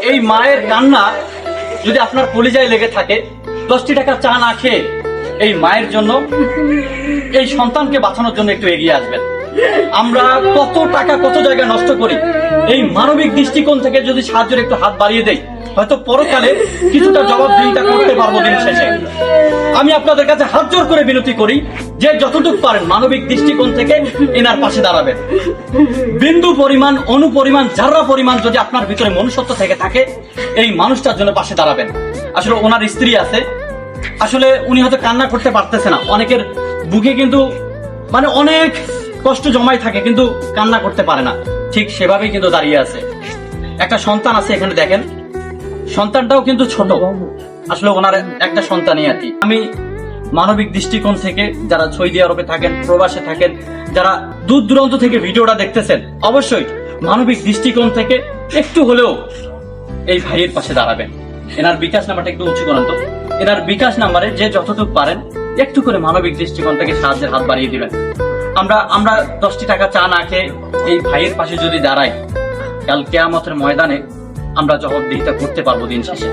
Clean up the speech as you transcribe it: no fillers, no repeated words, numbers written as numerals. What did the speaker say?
এই মায়ের কান্না যদি আপনার কলিজায় লেগে থাকে, 10টি টাকা চা না খেয়ে এই মায়ের জন্য, এই সন্তানকে বাঁচানোর জন্য একটু এগিয়ে আসবেন। আমরা কত টাকা কত জায়গায় নষ্ট করি, এই মানবিক দৃষ্টিকোণ থেকে যদি সাহায্যের একটু হাত বাড়িয়ে দেই, হয়তো পরকালে কিছুটা জবাবদিহিতা করতে পারবো দিন শেষে। আমি আপনাদের কাছে হাত জোর করে বিনতি করি যে যতটুকু পারেন মানবিক দৃষ্টিকোণ থেকে এনার পাশে দাঁড়াবেন। বিন্দু পরিমাণ, অনু পরিমাণ, যারা পরিমাণ যদি আপনার ভিতরে মনুষ্যত্ব থেকে থাকে, এই মানুষটার জন্য পাশে দাঁড়াবেন। আসলে ওনার স্ত্রী আছে, আসলে উনি হয়তো কান্না করতে পারতেছে না, অনেকের বুকে কিন্তু মানে অনেক কষ্ট জমাই থাকে কিন্তু কান্না করতে পারে না, ঠিক সেভাবেই কিন্তু দাঁড়িয়ে আছে। একটা সন্তান আছে এখানে দেখেন, সন্তানটাও কিন্তু ছোট, আসলে ওনার একটা সন্তানই আর কি। আমি মানবিক দৃষ্টিকোণ থেকে যারা সৌদি আরবে থাকেন, প্রবাসে থাকেন, যারা দূর দূরান্ত থেকে ভিডিওটা দেখতেছেন, অবশ্যই মানবিক দৃষ্টিকোণ থেকে একটু হলেও এই ভাইয়ের পাশে দাঁড়াবেন। এনার বিকাশ নাম্বারটা একটু উঁচু করেন তো। এনার বিকাশ নাম্বারে যে যতটুকু পারেন একটু করে মানবিক দৃষ্টিকোণ থেকে সাহায্যের হাত বাড়িয়ে দিবেন। আমরা 10টি টাকা চা না খেয়ে এই ভাইয়ের পাশে যদি দাঁড়াই, কাল কিয়ামতের ময়দানে আমরা জবাবদিহিতা করতে পারবো দিন শেষে।